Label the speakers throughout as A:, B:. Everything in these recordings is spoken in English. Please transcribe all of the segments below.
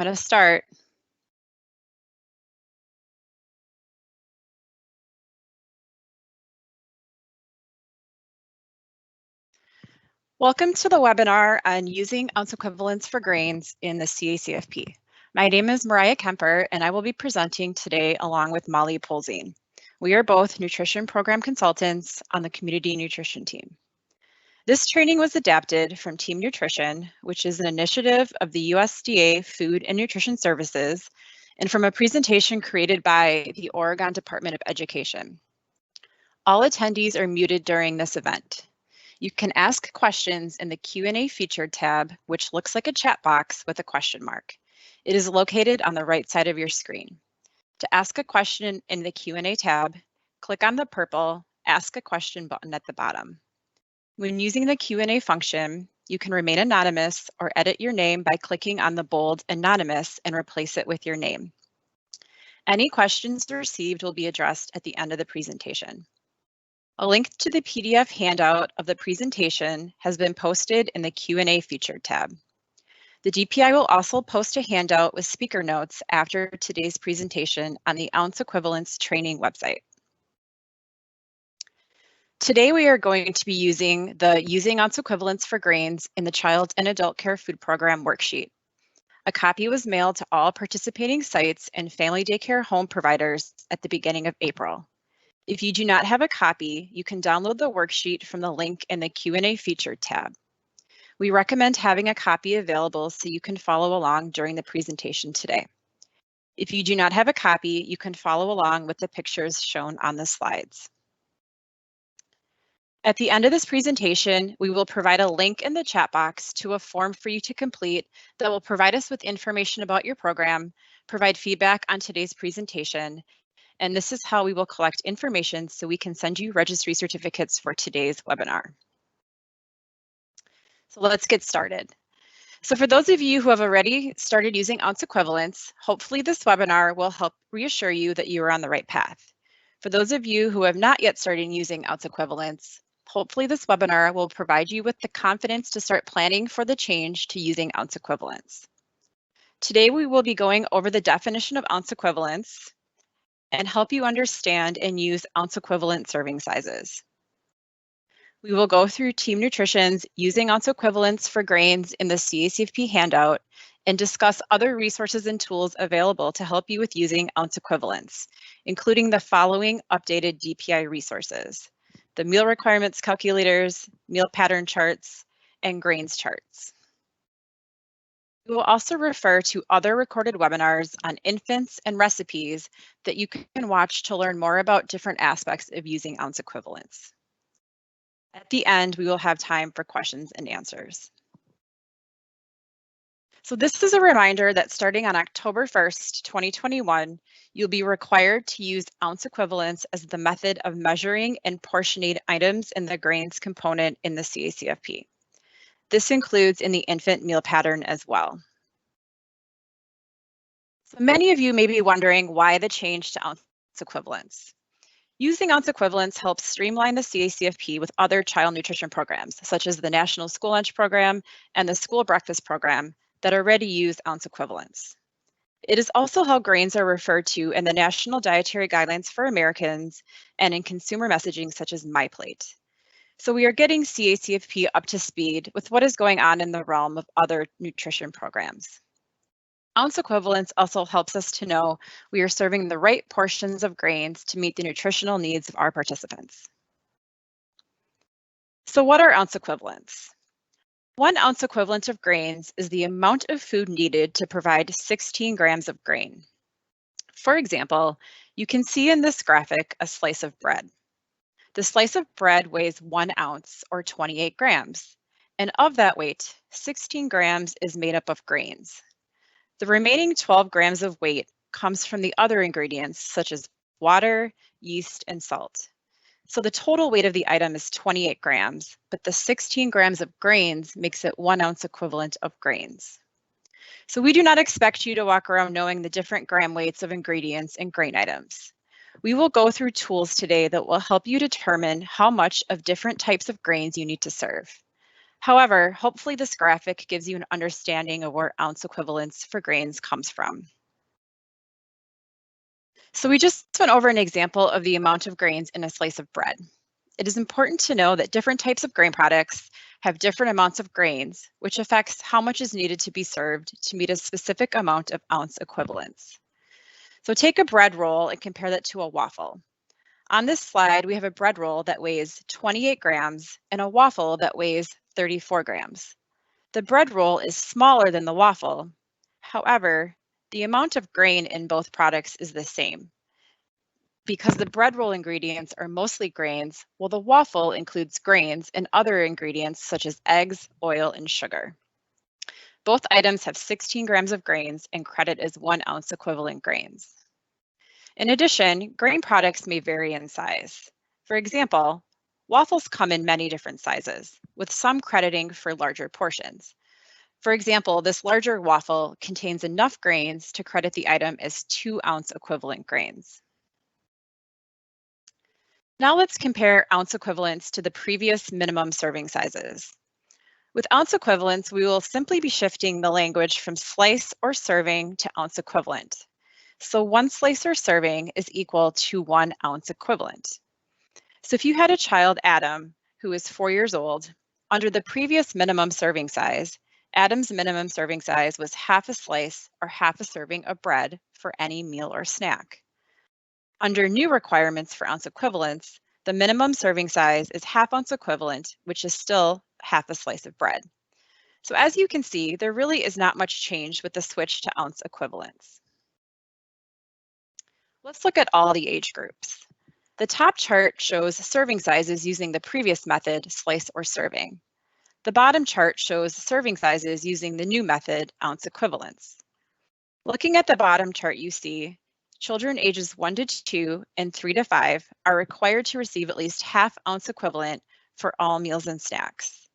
A: going to start. Welcome to the webinar on using ounce equivalents for grains in the CACFP. My name is Mariah Kemper, and I will be presenting today along with Molly Polzine. We are both nutrition program consultants on the community nutrition team. This training was adapted from Team Nutrition, which is an initiative of the USDA Food and Nutrition Services, and from a presentation created by the Oregon Department of Education. All attendees are muted during this event. You can ask questions in the Q&A featured tab, which looks like a chat box with a question mark. It is located on the right side of your screen. To ask a question in the Q&A tab, click on the purple Ask a Question button at the bottom. When using the Q&A function, you can remain anonymous or edit your name by clicking on the bold anonymous and replace it with your name. Any questions received will be addressed at the end of the presentation. A link to the PDF handout of the presentation has been posted in the Q&A featured tab. The DPI will also post a handout with speaker notes after today's presentation on the Ounce Equivalents training website. Today we are going to be using the Using Ounce Equivalents for Grains in the Child and Adult Care Food Program worksheet. A copy was mailed to all participating sites and family daycare home providers at the beginning of April. If you do not have a copy, you can download the worksheet from the link in the Q&A featured tab. We recommend having a copy available so you can follow along during the presentation today. If you do not have a copy, you can follow along with the pictures shown on the slides. At the end of this presentation, we will provide a link in the chat box to a form for you to complete that will provide us with information about your program, provide feedback on today's presentation, and this is how we will collect information so we can send you registry certificates for today's webinar. So let's get started. So for those of you who have already started using ounce equivalents, hopefully this webinar will help reassure you that you are on the right path. For those of you who have not yet started using ounce equivalents, hopefully this webinar will provide you with the confidence to start planning for the change to using ounce equivalents. Today we will be going over the definition of ounce equivalents and help you understand and use ounce equivalent serving sizes. We will go through Team Nutrition's Using Ounce Equivalents for Grains in the CACFP handout and discuss other resources and tools available to help you with using ounce equivalents, including the following updated DPI resources: the meal requirements calculators, meal pattern charts, and grains charts. We will also refer to other recorded webinars on infants and recipes that you can watch to learn more about different aspects of using ounce equivalents. At the end, we will have time for questions and answers. So this is a reminder that starting on October 1st, 2021, you'll be required to use ounce equivalents as the method of measuring and portioning items in the grains component in the CACFP. This includes in the infant meal pattern as well. So many of you may be wondering why the change to ounce equivalents. Using ounce equivalents helps streamline the CACFP with other child nutrition programs, such as the National School Lunch Program and the School Breakfast Program that already use ounce equivalents. It is also how grains are referred to in the National Dietary Guidelines for Americans and in consumer messaging such as MyPlate. So we are getting CACFP up to speed with what is going on in the realm of other nutrition programs. Ounce equivalents also helps us to know we are serving the right portions of grains to meet the nutritional needs of our participants. So what are ounce equivalents? 1 ounce equivalent of grains is the amount of food needed to provide 16 grams of grain. For example, you can see in this graphic a slice of bread. The slice of bread weighs 1 ounce or 28 grams, and of that weight, 16 grams is made up of grains. The remaining 12 grams of weight comes from the other ingredients such as water, yeast, and salt. So the total weight of the item is 28 grams, but the 16 grams of grains makes it 1 ounce equivalent of grains. So we do not expect you to walk around knowing the different gram weights of ingredients and grain items. We will go through tools today that will help you determine how much of different types of grains you need to serve. However, hopefully this graphic gives you an understanding of where ounce equivalence for grains comes from. So we just went over an example of the amount of grains in a slice of bread. It is important to know that different types of grain products have different amounts of grains, which affects how much is needed to be served to meet a specific amount of ounce equivalence. So take a bread roll and compare that to a waffle. On this slide, we have a bread roll that weighs 28 grams and a waffle that weighs 34 grams. The bread roll is smaller than the waffle. However, the amount of grain in both products is the same, because the bread roll ingredients are mostly grains, while the waffle includes grains and other ingredients such as eggs, oil, and sugar. Both items have 16 grams of grains and credit as 1 ounce equivalent grains. In addition, grain products may vary in size. For example, waffles come in many different sizes, with some crediting for larger portions. For example, this larger waffle contains enough grains to credit the item as 2 ounce equivalent grains. Now let's compare ounce equivalents to the previous minimum serving sizes. With ounce equivalents, we will simply be shifting the language from slice or serving to ounce equivalent. So 1 slice or serving is equal to 1 ounce equivalent. So if you had a child, Adam, who is 4 years old, under the previous minimum serving size, Adam's minimum serving size was half a slice or half a serving of bread for any meal or snack. Under new requirements for ounce equivalents, the minimum serving size is half ounce equivalent, which is still half a slice of bread. So as you can see, there really is not much change with the switch to ounce equivalents. Let's look at all the age groups. The top chart shows serving sizes using the previous method, slice or serving. The bottom chart shows serving sizes using the new method, ounce equivalents. Looking at the bottom chart, you see children ages 1 to 2 and 3 to 5 are required to receive at least half ounce equivalent for all meals and snacks.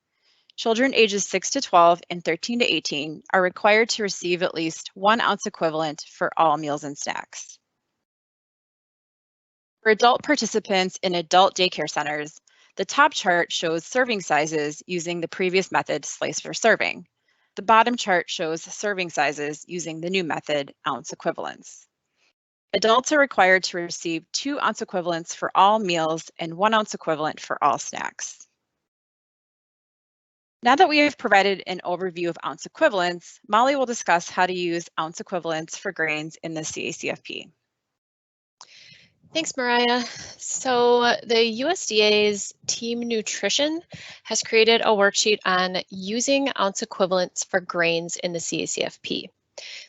A: Children ages 6 to 12 and 13 to 18 are required to receive at least 1 ounce equivalent for all meals and snacks. For adult participants in adult daycare centers, the top chart shows serving sizes using the previous method, slice or serving. The bottom chart shows serving sizes using the new method, ounce equivalents. Adults are required to receive 2 ounce equivalents for all meals and 1 ounce equivalent for all snacks. Now that we have provided an overview of ounce equivalents, Molly will discuss how to use ounce equivalents for grains in the CACFP.
B: Thanks, Mariah. So the USDA's Team Nutrition has created a worksheet on using ounce equivalents for grains in the CACFP.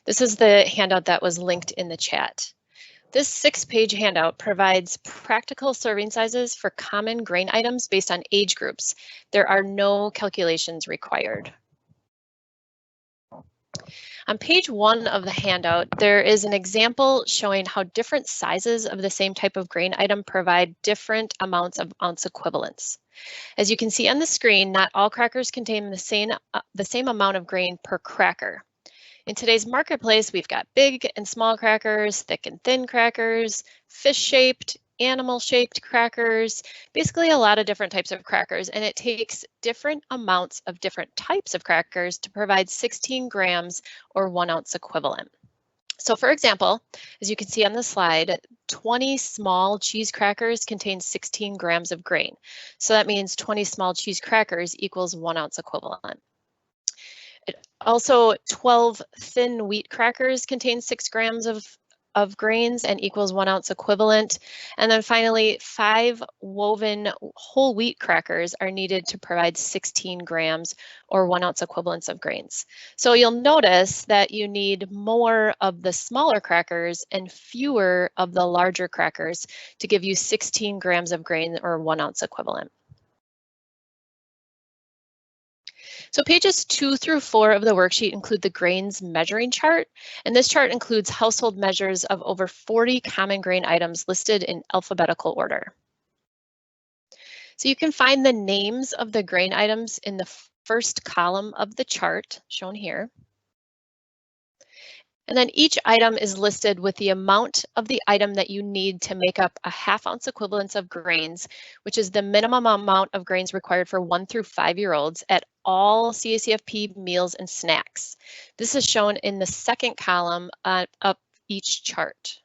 B: This is the handout that was linked in the chat. This 6-page handout provides practical serving sizes for common grain items based on age groups. There are no calculations required. On page 1 of the handout, there is an example showing how different sizes of the same type of grain item provide different amounts of ounce equivalents. As you can see on the screen, not all crackers contain the same amount of grain per cracker. In today's marketplace, we've got big and small crackers, thick and thin crackers, fish-shaped, animal-shaped crackers, basically a lot of different types of crackers, and it takes different amounts of different types of crackers to provide 16 grams or 1 ounce equivalent. So for example, as you can see on the slide, 20 small cheese crackers contain 16 grams of grain. So that means 20 small cheese crackers equals 1 ounce equivalent. Also, 12 thin wheat crackers contain 6 grams of grains and equals 1 ounce equivalent. And then finally, 5 woven whole wheat crackers are needed to provide 16 grams or 1 ounce equivalents of grains. So you'll notice that you need more of the smaller crackers and fewer of the larger crackers to give you 16 grams of grain or 1 ounce equivalent. So pages 2 through 4 of the worksheet include the grains measuring chart, and this chart includes household measures of over 40 common grain items listed in alphabetical order. So you can find the names of the grain items in the first column of the chart shown here. And then each item is listed with the amount of the item that you need to make up a 1/2 ounce equivalence of grains, which is the minimum amount of grains required for 1 through 5-year-olds at all CACFP meals and snacks. This is shown in the second column of each chart.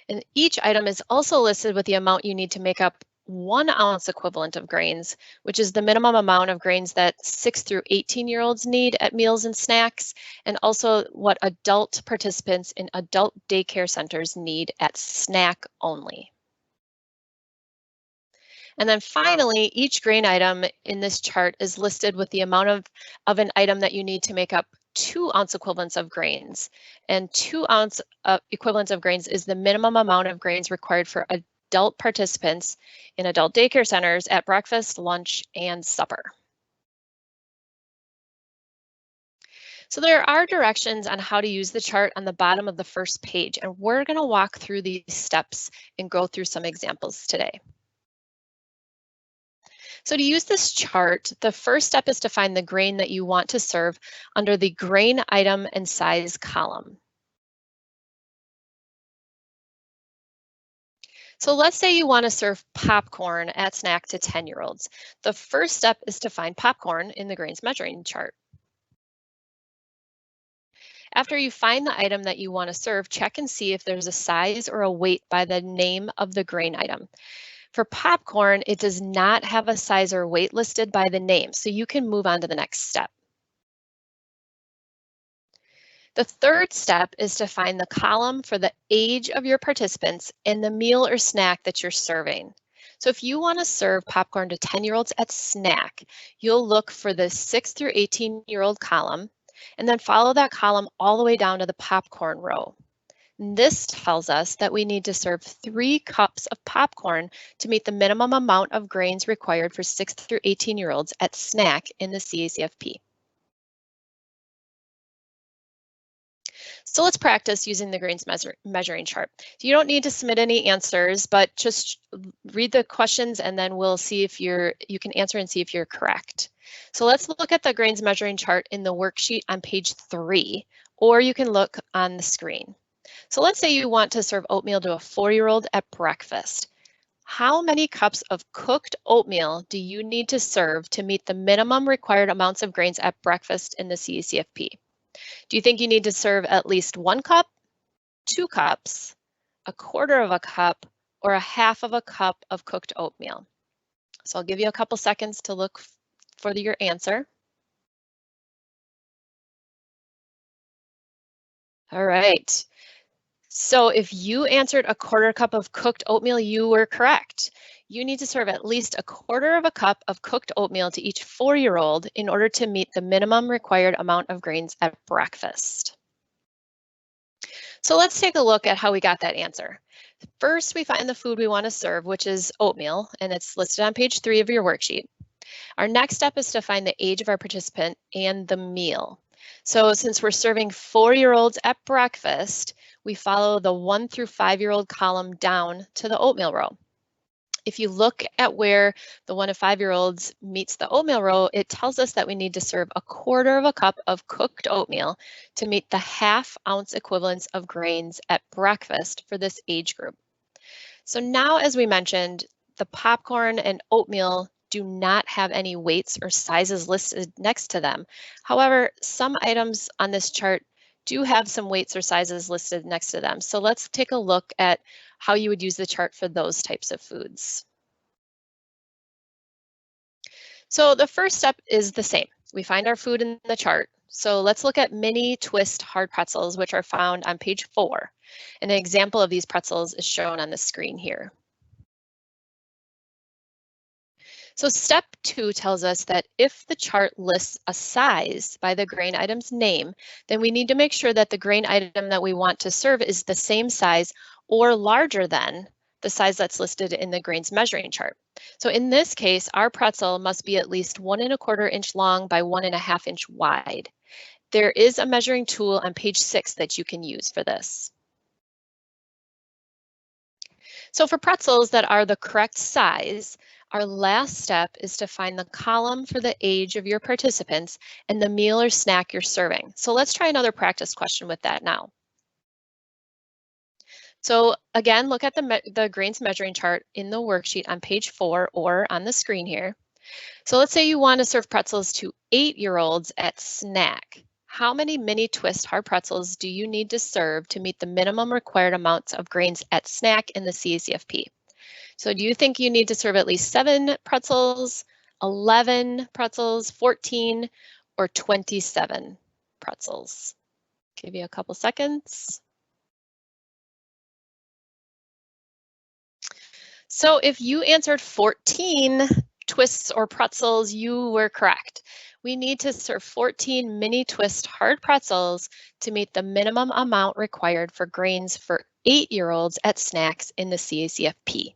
B: And each item is also listed with the amount you need to make up 1 ounce equivalent of grains, which is the minimum amount of grains that 6 through 18-year-olds need at meals and snacks, and also what adult participants in adult daycare centers need at snack only. And then finally, each grain item in this chart is listed with the amount of an item that you need to make up 2 ounce equivalents of grains. And 2 ounce equivalents of grains is the minimum amount of grains required for adult participants in adult daycare centers at breakfast, lunch, and supper. So there are directions on how to use the chart on the bottom of the first page, and we're going to walk through these steps and go through some examples today. So to use this chart, the first step is to find the grain that you want to serve under the grain item and size column. So let's say you want to serve popcorn at snack to 10-year-olds. The first step is to find popcorn in the grains measuring chart. After you find the item that you want to serve, check and see if there's a size or a weight by the name of the grain item. For popcorn, it does not have a size or weight listed by the name, so you can move on to the next step. The third step is to find the column for the age of your participants and the meal or snack that you're serving. So if you want to serve popcorn to 10-year-olds at snack, you'll look for the 6 through 18-year-old column and then follow that column all the way down to the popcorn row. This tells us that we need to serve 3 cups of popcorn to meet the minimum amount of grains required for 6 through 18-year-olds at snack in the CACFP. So let's practice using the grains measuring chart. So you don't need to submit any answers, but just read the questions and then we'll see if you can answer and see if you're correct. So let's look at the grains measuring chart in the worksheet on page 3, or you can look on the screen. So let's say you want to serve oatmeal to a 4-year-old at breakfast. How many cups of cooked oatmeal do you need to serve to meet the minimum required amounts of grains at breakfast in the CACFP? Do you think you need to serve at least 1 cup, 2 cups, 1/4 cup, or 1/2 cup of cooked oatmeal? So I'll give you a couple seconds to look for your answer. All right. So if you answered 1/4 cup of cooked oatmeal, you were correct. You need to serve at least 1/4 cup of cooked oatmeal to each 4-year-old in order to meet the minimum required amount of grains at breakfast. So let's take a look at how we got that answer. First, we find the food we want to serve, which is oatmeal, and it's listed on page 3 of your worksheet. Our next step is to find the age of our participant and the meal. So since we're serving 4-year-olds at breakfast, we follow the 1 through 5-year-old column down to the oatmeal row. If you look at where the 1 to 5-year-olds meets the oatmeal row, it tells us that we need to serve 1/4 cup of cooked oatmeal to meet the 1/2 ounce equivalents of grains at breakfast for this age group. So now, as we mentioned, the popcorn and oatmeal do not have any weights or sizes listed next to them. However, some items on this chart do have some weights or sizes listed next to them. So let's take a look at how you would use the chart for those types of foods. So the first step is the same. We find our food in the chart. So let's look at mini twist hard pretzels, which are found on page 4. An example of these pretzels is shown on the screen here. So step 2 tells us that if the chart lists a size by the grain item's name, then we need to make sure that the grain item that we want to serve is the same size or larger than the size that's listed in the grains measuring chart. So in this case, our pretzel must be at least 1 1/4 inch long by 1 1/2 inch wide. There is a measuring tool on page 6 that you can use for this. So for pretzels that are the correct size, our last step is to find the column for the age of your participants and the meal or snack you're serving. So let's try another practice question with that now. So again, look at the grains measuring chart in the worksheet on page 4 or on the screen here. So let's say you want to serve pretzels to 8-year-olds at snack. How many mini twist hard pretzels do you need to serve to meet the minimum required amounts of grains at snack in the CACFP? So do you think you need to serve at least 7 pretzels, 11 pretzels, 14, or 27 pretzels? Give you a couple seconds. So if you answered 14 twists or pretzels, you were correct. We need to serve 14 mini twist hard pretzels to meet the minimum amount required for grains for 8-year-olds at snacks in the CACFP.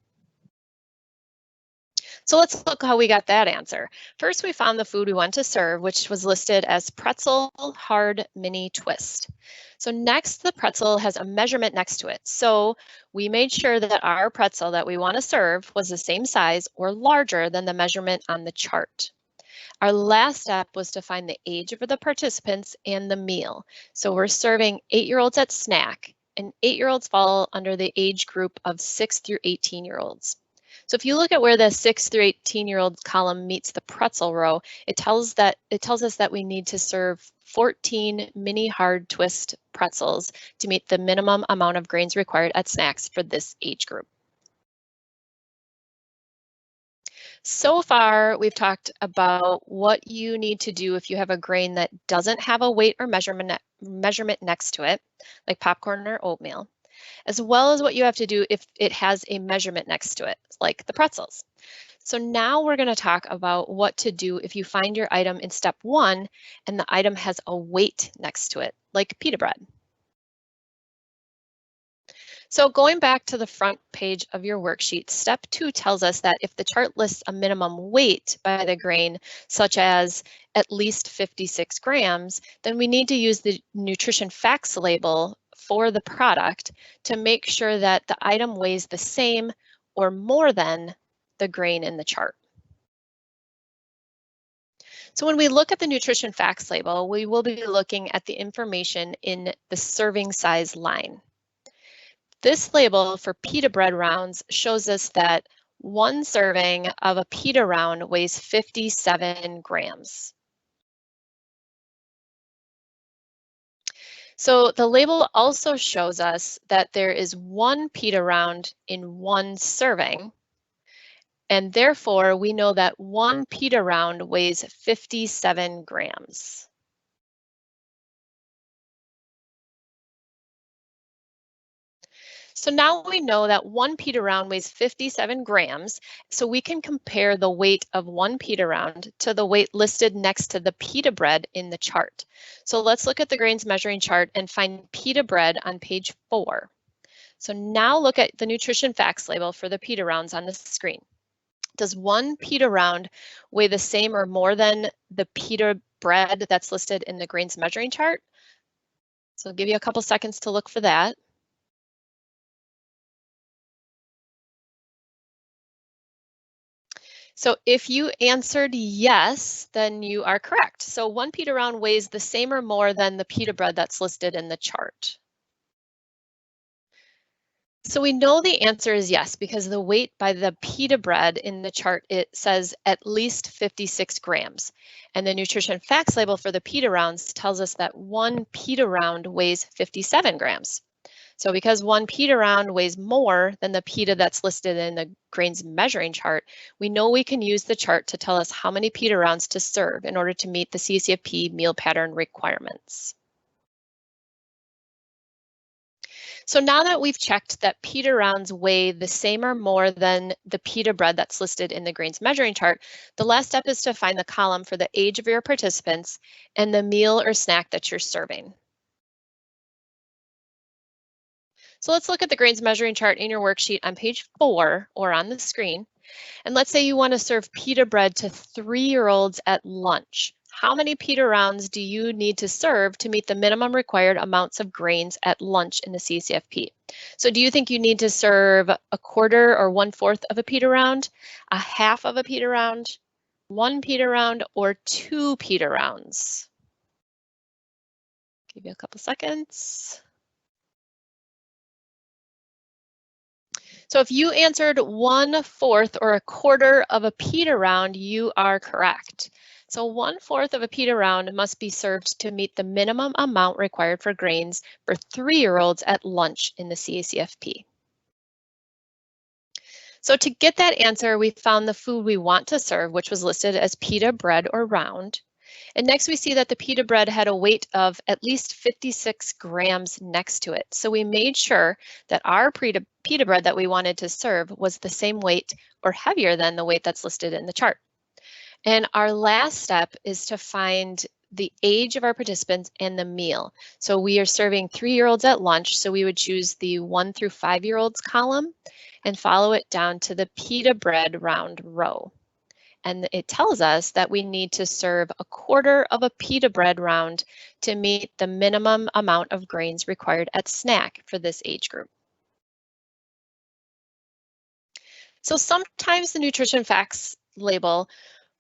B: So let's look how we got that answer. First, we found the food we want to serve, which was listed as pretzel hard mini twist. So next, the pretzel has a measurement next to it. So we made sure that our pretzel that we want to serve was the same size or larger than the measurement on the chart. Our last step was to find the age of the participants and the meal. So we're serving 8-year-olds at snack, and 8-year-olds fall under the age group of 6 through 18-year-olds. So if you look at where the 6 through 18-year-old column meets the pretzel row, it tells us that we need to serve 14 mini hard twist pretzels to meet the minimum amount of grains required at snacks for this age group. So far, we've talked about what you need to do if you have a grain that doesn't have a weight or measurement next to it, like popcorn or oatmeal, as well as what you have to do if it has a measurement next to it, like the pretzels. So now we're going to talk about what to do if you find your item in step 1 and the item has a weight next to it, like pita bread. So going back to the front page of your worksheet, step 2 tells us that if the chart lists a minimum weight by the grain, such as at least 56 grams, then we need to use the nutrition facts label for the product to make sure that the item weighs the same or more than the grain in the chart. So when we look at the nutrition facts label, we will be looking at the information in the serving size line. This label for pita bread rounds shows us that one serving of a pita round weighs 57 grams. So the label also shows us that there is one pita round in one serving, and therefore we know that one pita round weighs 57 grams. So now we know that one pita round weighs 57 grams, so we can compare the weight of one pita round to the weight listed next to the pita bread in the chart. So let's look at the grains measuring chart and find pita bread on page 4. So now look at the nutrition facts label for the pita rounds on the screen. Does one pita round weigh the same or more than the pita bread that's listed in the grains measuring chart? So I'll give you a couple seconds to look for that. So if you answered yes, then you are correct. So one pita round weighs the same or more than the pita bread that's listed in the chart. So we know the answer is yes, because the weight by the pita bread in the chart, it says at least 56 grams. And the nutrition facts label for the pita rounds tells us that one pita round weighs 57 grams. So because one pita round weighs more than the pita that's listed in the grains measuring chart, we know we can use the chart to tell us how many pita rounds to serve in order to meet the CACFP meal pattern requirements. So now that we've checked that pita rounds weigh the same or more than the pita bread that's listed in the grains measuring chart, the last step is to find the column for the age of your participants and the meal or snack that you're serving. So let's look at the grains measuring chart in your worksheet on page 4 or on the screen. And let's say you want to serve pita bread to 3-year-olds at lunch. How many pita rounds do you need to serve to meet the minimum required amounts of grains at lunch in the CCFP? So do you think you need to serve a quarter or 1/4 of a pita round, a half of a pita round, 1 pita round, or 2 pita rounds? Give you a couple seconds. So if you answered 1/4 or a quarter of a pita round, you are correct. So 1/4 of a pita round must be served to meet the minimum amount required for grains for 3-year-olds at lunch in the CACFP. So to get that answer, we found the food we want to serve, which was listed as pita bread or round. And next we see that the pita bread had a weight of at least 56 grams next to it. So we made sure that our pita bread that we wanted to serve was the same weight or heavier than the weight that's listed in the chart. And our last step is to find the age of our participants and the meal. So we are serving 3-year-olds at lunch, so we would choose the 1 through 5-year-olds column and follow it down to the pita bread round row. And it tells us that we need to serve a quarter of a pita bread round to meet the minimum amount of grains required at snack for this age group. So sometimes the nutrition facts label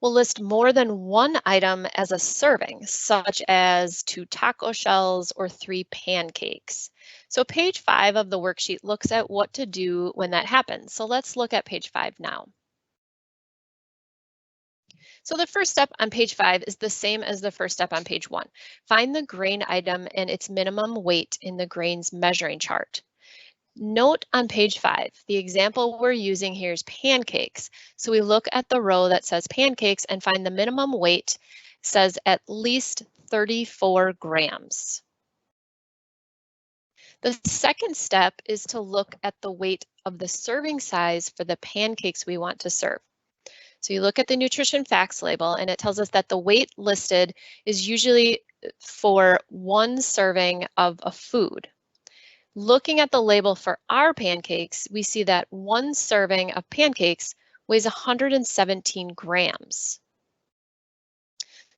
B: will list more than one item as a serving, such as 2 taco shells or 3 pancakes. So page 5 of the worksheet looks at what to do when that happens. So let's look at page 5 now. So the first step on page 5 is the same as the first step on page 1. Find the grain item and its minimum weight in the grains measuring chart. Note on page 5, the example we're using here is pancakes. So we look at the row that says pancakes and find the minimum weight says at least 34 grams. The second step is to look at the weight of the serving size for the pancakes we want to serve. So you look at the nutrition facts label and it tells us that the weight listed is usually for 1 serving of a food. Looking at the label for our pancakes, we see that 1 serving of pancakes weighs 117 grams.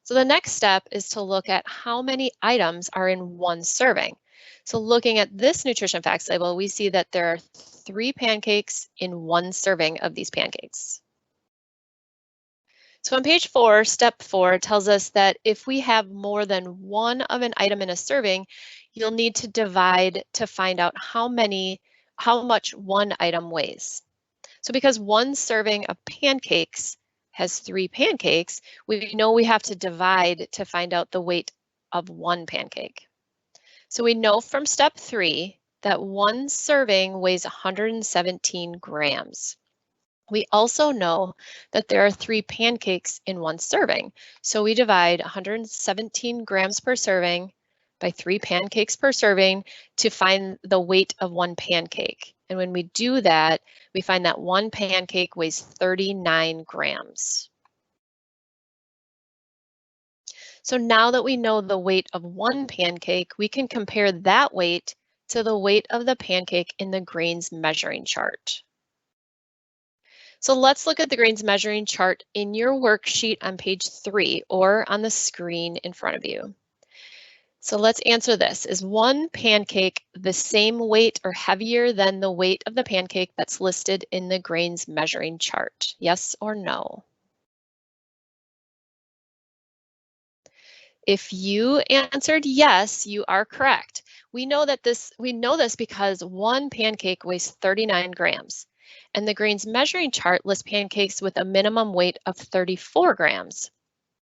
B: So the next step is to look at how many items are in 1 serving. So looking at this nutrition facts label, we see that there are 3 pancakes in 1 serving of these pancakes. So on page 4, step 4 tells us that if we have more than one of an item in a serving, you'll need to divide to find out how much one item weighs. So because 1 serving of pancakes has 3 pancakes, we know we have to divide to find out the weight of 1 pancake. So we know from step 3 that 1 serving weighs 117 grams. We also know that there are 3 pancakes in 1 serving. So we divide 117 grams per serving by 3 pancakes per serving to find the weight of 1 pancake. And when we do that, we find that 1 pancake weighs 39 grams. So now that we know the weight of 1 pancake, we can compare that weight to the weight of the pancake in the grains measuring chart. So let's look at the grains measuring chart in your worksheet on page 3 or on the screen in front of you. So let's answer this. Is 1 pancake the same weight or heavier than the weight of the pancake that's listed in the grains measuring chart? Yes or no? If you answered yes, you are correct. We know this because 1 pancake weighs 39 grams. And the grains measuring chart lists pancakes with a minimum weight of 34 grams.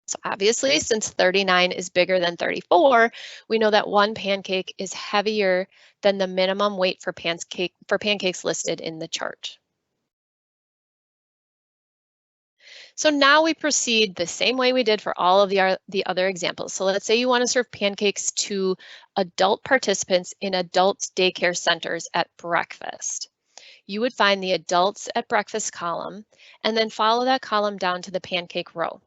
B: So obviously, since 39 is bigger than 34, we know that 1 pancake is heavier than the minimum weight for pancakes listed in the chart. So now we proceed the same way we did for all of the other examples. So let's say you want to serve pancakes to adult participants in adult daycare centers at breakfast. You would find the adults at breakfast column and then follow that column down to the pancake row.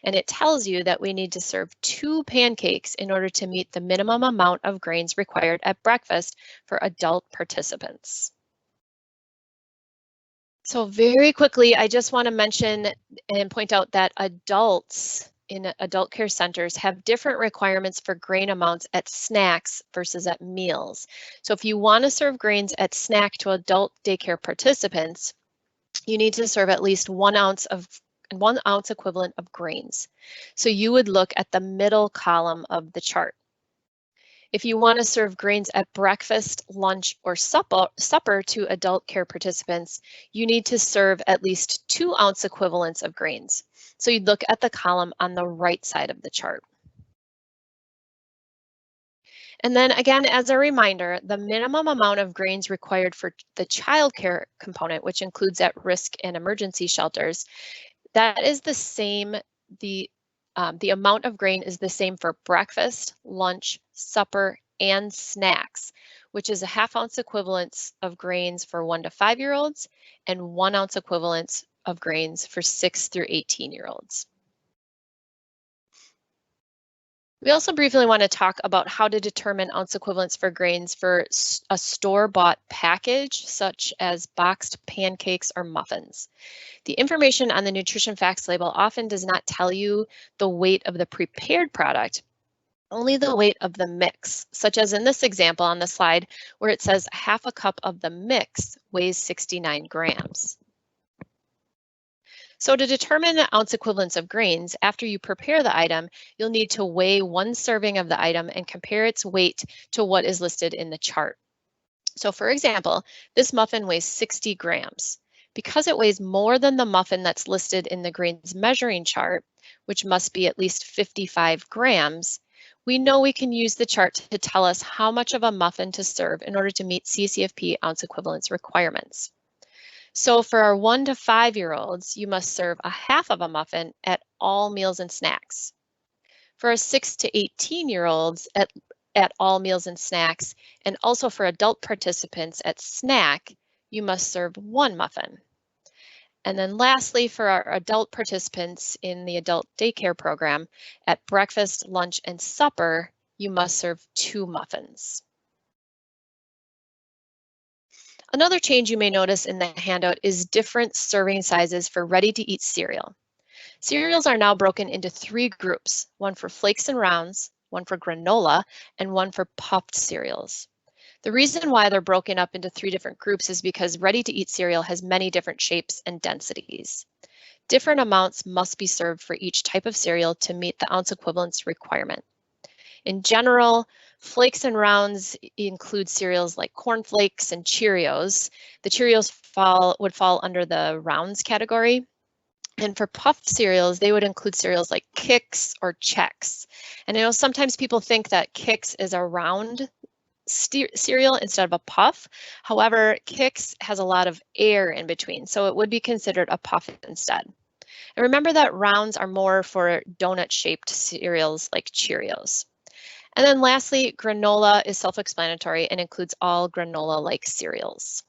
B: And it tells you that we need to serve 2 pancakes in order to meet the minimum amount of grains required at breakfast for adult participants. So very quickly, I just want to mention and point out that adults in adult care centers have different requirements for grain amounts at snacks versus at meals. So if you want to serve grains at snack to adult daycare participants, you need to serve at least 1 ounce equivalent of grains. So you would look at the middle column of the chart. If you want to serve grains at breakfast, lunch, or supper to adult care participants, you need to serve at least 2 ounce equivalents of grains. So you'd look at the column on the right side of the chart. And then again, as a reminder, the minimum amount of grains required for the childcare component, which includes at-risk and emergency shelters, that is the same. The amount of grain is the same for breakfast, lunch, supper, and snacks, which is a 1/2 ounce equivalents of grains for 1 to 5-year-olds and 1 ounce equivalents of grains for 6 through 18-year-olds. We also briefly want to talk about how to determine ounce equivalents for grains for a store-bought package, such as boxed pancakes or muffins. The information on the nutrition facts label often does not tell you the weight of the prepared product, only the weight of the mix, such as in this example on the slide where it says 1/2 cup of the mix weighs 69 grams. So to determine the ounce equivalents of grains, after you prepare the item, you'll need to weigh 1 serving of the item and compare its weight to what is listed in the chart. So for example, this muffin weighs 60 grams. Because it weighs more than the muffin that's listed in the grains measuring chart, which must be at least 55 grams, we know we can use the chart to tell us how much of a muffin to serve in order to meet CCFP ounce equivalence requirements. So for our 1 to 5-year-olds, you must serve 1/2 of a muffin at all meals and snacks. For our 6 to 18-year-olds at all meals and snacks, and also for adult participants at snack, you must serve 1 muffin. And then lastly, for our adult participants in the adult daycare program, at breakfast, lunch, and supper, you must serve 2 muffins. Another change you may notice in the handout is different serving sizes for ready-to-eat cereal. Cereals are now broken into 3 groups, one for flakes and rounds, one for granola, and one for puffed cereals. The reason why they're broken up into 3 different groups is because ready-to-eat cereal has many different shapes and densities. Different amounts must be served for each type of cereal to meet the ounce equivalence requirement. In general, flakes and rounds include cereals like Corn Flakes and Cheerios. The Cheerios would fall under the rounds category. And for puffed cereals, they would include cereals like Kix or Chex. And I know sometimes people think that Kix is a round cereal instead of a puff. However, Kix has a lot of air in between, so it would be considered a puff instead. And remember that rounds are more for donut-shaped cereals like Cheerios. And then lastly, granola is self-explanatory and includes all granola-like cereals.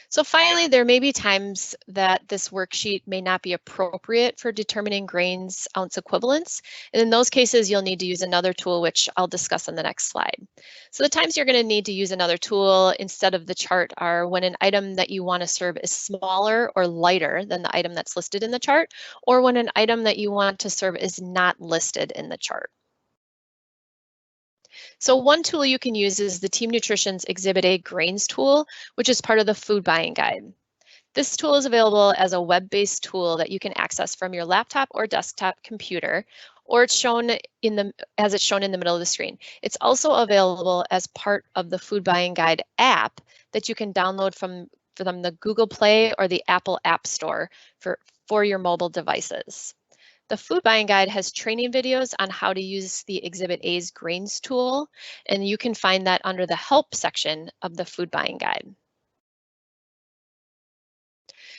B: So finally, there may be times that this worksheet may not be appropriate for determining grains ounce equivalents. And in those cases, you'll need to use another tool, which I'll discuss on the next slide. So the times you're going to need to use another tool instead of the chart are when an item that you want to serve is smaller or lighter than the item that's listed in the chart, or when an item that you want to serve is not listed in the chart. So one tool you can use is the Team Nutrition's Exhibit A Grains tool, which is part of the food buying guide. This tool is available as a web-based tool that you can access from your laptop or desktop computer, or it's shown as it's shown in the middle of the screen. It's also available as part of the food buying guide app that you can download from the Google Play or the Apple App Store for your mobile devices. The food buying guide has training videos on how to use the Exhibit A's grains tool, and you can find that under the help section of the food buying guide.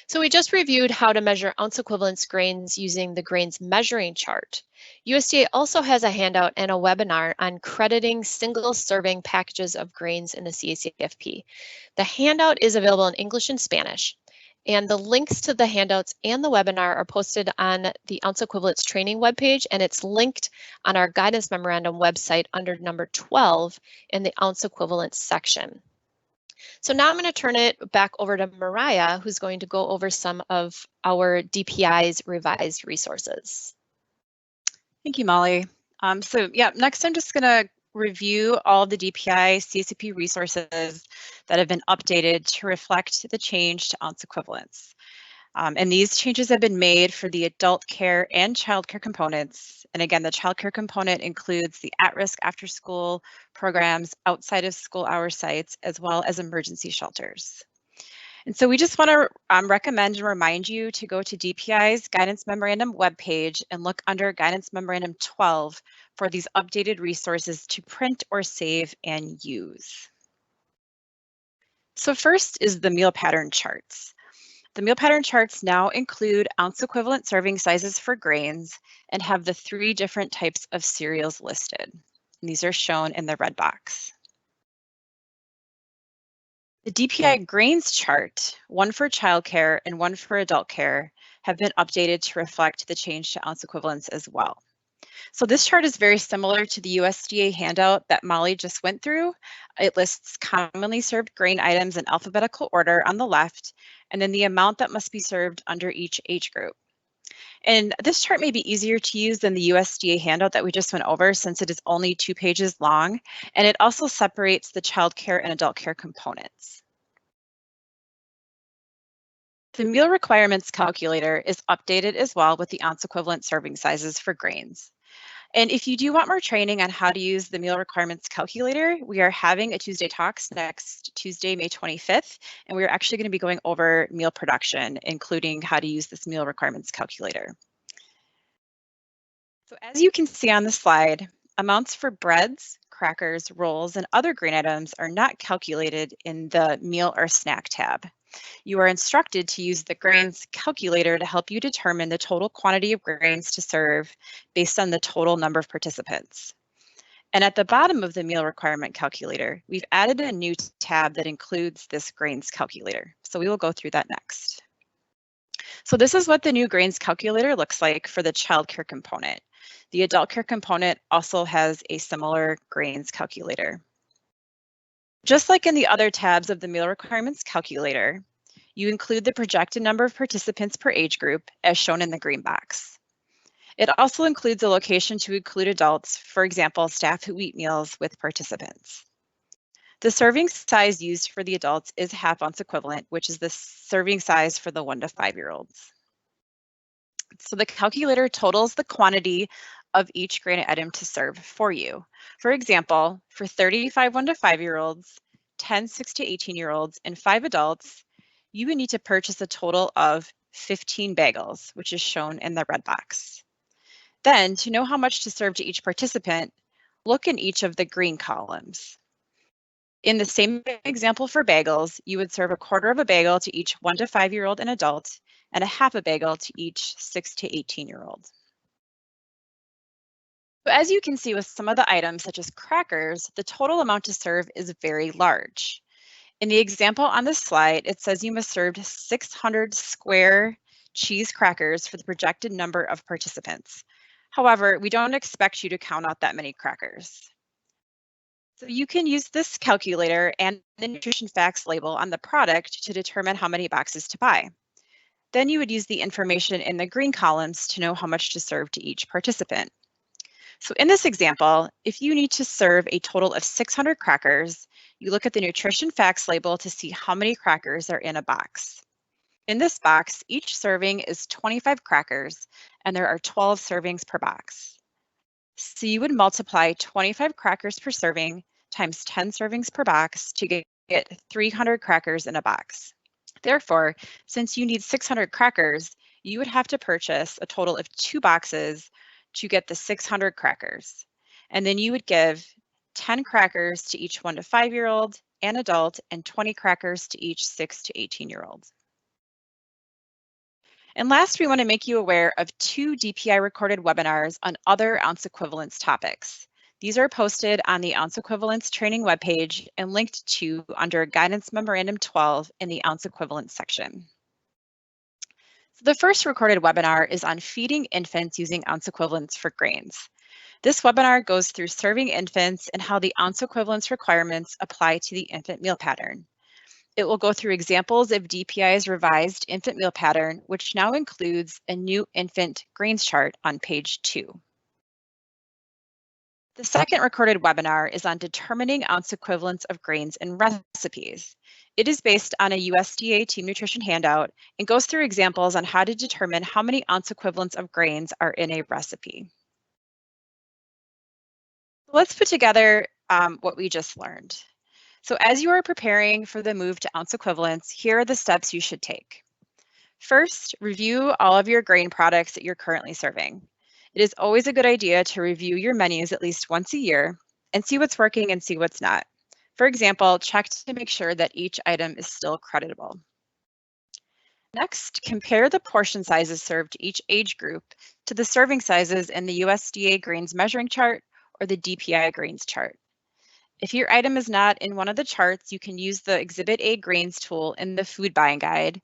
B: So we just reviewed how to measure ounce equivalence grains using the grains measuring chart. USDA also has a handout and a webinar on crediting single serving packages of grains in the CACFP. The handout is available in English and Spanish. And the links to the handouts and the webinar are posted on the Ounce Equivalence Training webpage, and it's linked on our guidance memorandum website under number 12 in the Ounce Equivalence section. So now I'm going to turn it back over to Mariah, who's going to go over some of our DPI's revised resources.
A: Thank you, Molly. Next I'm just going to review all the DPI CSCP resources that have been updated to reflect the change to ounce equivalents. And these changes have been made for the adult care and childcare components. And again, the childcare component includes the at-risk after-school programs, outside of school hour sites, as well as emergency shelters. And so we just want to recommend and remind you to go to DPI's Guidance Memorandum webpage and look under Guidance Memorandum 12 for these updated resources to print or save and use. So first is the meal pattern charts. The meal pattern charts now include ounce equivalent serving sizes for grains and have the 3 different types of cereals listed. And these are shown in the red box. The DPI grains chart, one for childcare and one for adult care, have been updated to reflect the change to ounce equivalents as well. So this chart is very similar to the USDA handout that Molly just went through. It lists commonly served grain items in alphabetical order on the left, and then the amount that must be served under each age group. And this chart may be easier to use than the USDA handout that we just went over since it is only 2 pages long, and it also separates the child care and adult care components. The meal requirements calculator is updated as well with the ounce equivalent serving sizes for grains. And if you do want more training on how to use the meal requirements calculator, we are having a Tuesday Talks next Tuesday, May 25th, and we're actually going to be going over meal production, including how to use this meal requirements calculator. So as you can see on the slide, amounts for breads, crackers, rolls, and other grain items are not calculated in the meal or snack tab. You are instructed to use the grains calculator to help you determine the total quantity of grains to serve based on the total number of participants. And at the bottom of the meal requirement calculator, we've added a new tab that includes this grains calculator. So we will go through that next. So this is what the new grains calculator looks like for the child care component. The adult care component also has a similar grains calculator. Just like in the other tabs of the meal requirements calculator, you include the projected number of participants per age group as shown in the green box. It also includes a location to include adults, for example, staff who eat meals with participants. The serving size used for the adults is half ounce equivalent, which is the serving size for the 1 to 5-year-olds. So the calculator totals the quantity of each grain item to serve for you. For example, for 35 1 to 5-year-olds, 10 6 to 18-year-olds, and 5 adults, you would need to purchase a total of 15 bagels, which is shown in the red box. Then, to know how much to serve to each participant, look in each of the green columns. In the same example for bagels, you would serve a quarter of a bagel to each 1 to 5-year-old and adult, and a half a bagel to each 6 to 18-year-old. So as you can see with some of the items, such as crackers, the total amount to serve is very large. In the example on this slide, it says you must serve 600 square cheese crackers for the projected number of participants. However, we don't expect you to count out that many crackers. So you can use this calculator and the nutrition facts label on the product to determine how many boxes to buy. Then you would use the information in the green columns to know how much to serve to each participant. So in this example, if you need to serve a total of 600 crackers, you look at the nutrition facts label to see how many crackers are in a box. In this box, each serving is 25 crackers, and there are 12 servings per box. So you would multiply 25 crackers per serving times 10 servings per box to get 300 crackers in a box. Therefore, since you need 600 crackers, you would have to purchase a total of 2 boxes to get the 600 crackers. And then you would give 10 crackers to each 1 to 5-year-old and adult, and 20 crackers to each 6 to 18-year-old. And last, we want to make you aware of 2 DPI recorded webinars on other ounce equivalence topics. These are posted on the ounce equivalence training webpage and linked to under Guidance Memorandum 12 in the ounce equivalence section. So the first recorded webinar is on feeding infants using ounce equivalents for grains. This webinar goes through serving infants and how the ounce equivalence requirements apply to the infant meal pattern. It will go through examples of DPI's revised infant meal pattern, which now includes a new infant grains chart on page 2. The second recorded webinar is on determining ounce equivalents of grains in recipes. It is based on a USDA Team Nutrition handout and goes through examples on how to determine how many ounce equivalents of grains are in a recipe. Let's put together what we just learned. So as you are preparing for the move to ounce equivalents, here are the steps you should take. First, review all of your grain products that you're currently serving. It is always a good idea to review your menus at least once a year and see what's working and see what's not. For example, check to make sure that each item is still creditable. Next, compare the portion sizes served to each age group to the serving sizes in the USDA grains measuring chart or the DPI grains chart. If your item is not in one of the charts, you can use the Exhibit A grains tool in the food buying guide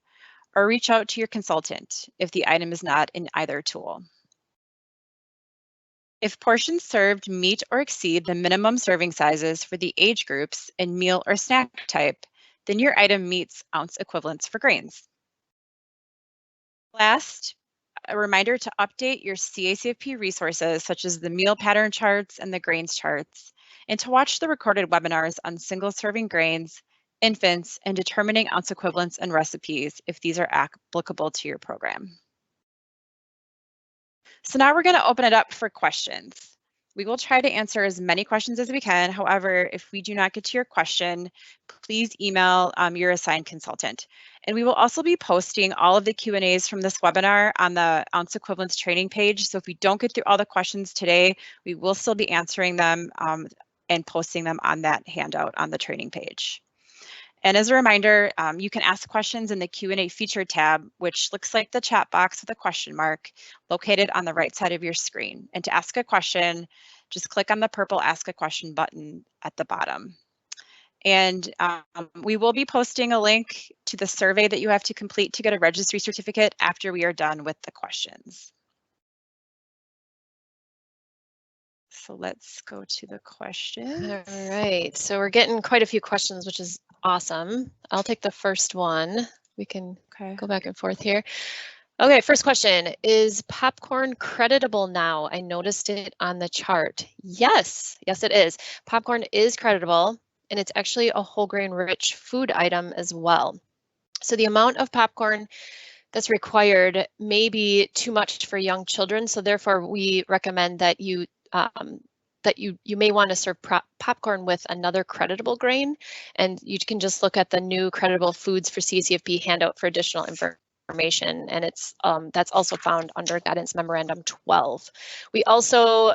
A: or reach out to your consultant if the item is not in either tool. If portions served meet or exceed the minimum serving sizes for the age groups and meal or snack type, then your item meets ounce equivalents for grains. Last, a reminder to update your CACFP resources such as the meal pattern charts and the grains charts, and to watch the recorded webinars on single serving grains, infants, and determining ounce equivalents and recipes if these are applicable to your program. So now we're going to open it up for questions. We will try to answer as many questions as we can. However, if we do not get to your question, please email your assigned consultant. And we will also be posting all of the Q&As from this webinar on the ounce equivalence training page. So if we don't get through all the questions today, we will still be answering them and posting them on that handout on the training page. And as a reminder, you can ask questions in the Q&A feature tab, which looks like the chat box with a question mark located on the right side of your screen. And to ask a question, just click on the purple Ask a Question button at the bottom. And we will be posting a link to the survey that you have to complete to get a registry certificate after we are done with the questions. So let's go to the questions.
B: All right, so we're getting quite a few questions, which is awesome. I'll take the first one. We can go back and forth here. Okay, first question, is popcorn creditable now? I noticed it on the chart. Yes, it is. Popcorn is creditable, and it's actually a whole grain rich food item as well. So the amount of popcorn that's required may be too much for young children, so therefore we recommend that you may want to serve popcorn with another creditable grain, and you can just look at the new creditable foods for CACFP handout for additional information, and it's that's also found under Guidance Memorandum 12. We also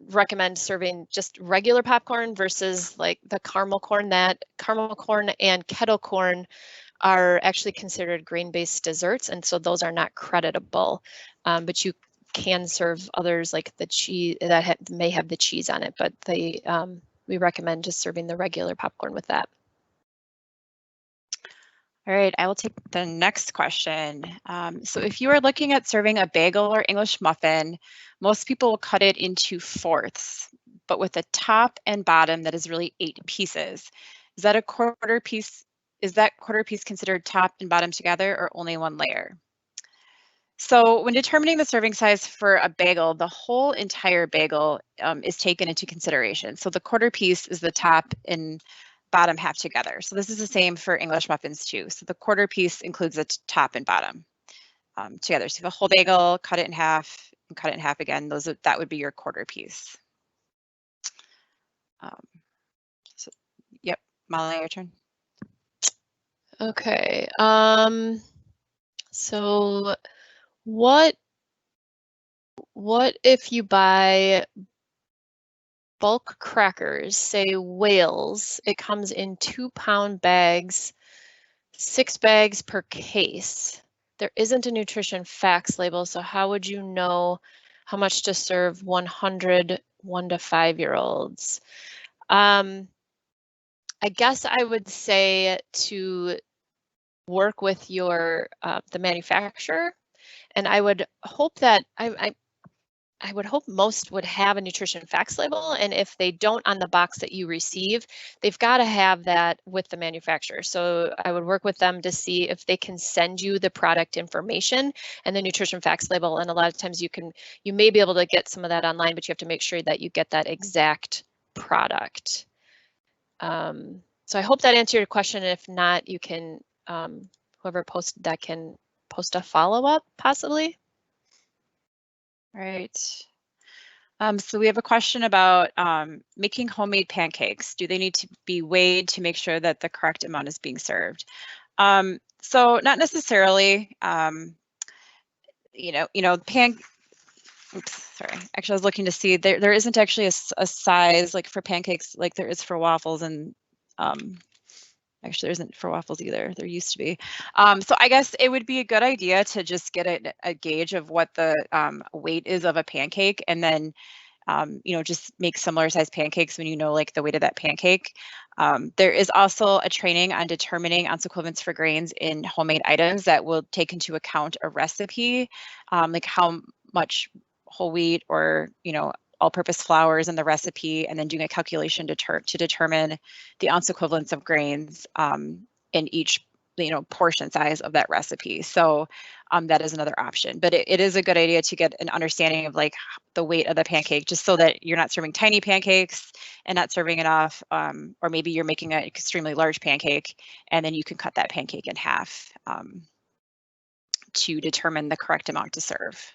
B: recommend serving just regular popcorn versus like the caramel corn. That caramel corn and kettle corn are actually considered grain-based desserts, and so those are not creditable, but you can serve others like the cheese that may have the cheese on it, but they we recommend just serving the regular popcorn with that.
A: All right, I will take the next question. So if you are looking at serving a bagel or English muffin, most people will cut it into fourths, but with a top and bottom that is really 8 pieces. Is that a quarter piece? Is that quarter piece considered top and bottom together or only one layer? So when determining the serving size for a bagel, the whole entire bagel is taken into consideration. So the quarter piece is the top and bottom half together. So this is the same for English muffins too. So the quarter piece includes the top and bottom together. So if you have a whole bagel, cut it in half, and cut it in half again, that would be your quarter piece. So, yep, Molly, your turn.
B: Okay, so what if you buy bulk crackers, say Wales? It comes in 2-pound bags, 6 bags per case. There isn't a nutrition facts label, so how would you know how much to serve 100 1 to 5-year-olds? I guess I would say to work with your the manufacturer, and I would hope that I I would hope most would have a nutrition facts label, and if they don't on the box that you receive, they've got to have that with the manufacturer. So I would work with them to see if they can send you the product information and the nutrition facts label. And a lot of times you may be able to get some of that online, but you have to make sure that you get that exact product. So I hope that answered your question. If not, you can, whoever posted that can post a follow-up possibly.
A: All right. So we have a question about making homemade pancakes. Do they need to be weighed to make sure that the correct amount is being served? So not necessarily. Oops, sorry. Actually, I was looking to see there isn't actually a size like for pancakes like there is for waffles, and actually there isn't for waffles either. There used to be. So I guess it would be a good idea to just get a gauge of what the weight is of a pancake, and then just make similar size pancakes when you know like the weight of that pancake. There is also a training on determining ounce equivalents for grains in homemade items that will take into account a recipe, like how much whole wheat or all-purpose flours in the recipe, and then doing a calculation to determine the ounce equivalents of grains in each portion size of that recipe. So that is another option, but it is a good idea to get an understanding of like the weight of the pancake, just so that you're not serving tiny pancakes and not serving enough, or maybe you're making an extremely large pancake and then you can cut that pancake in half to determine the correct amount to serve.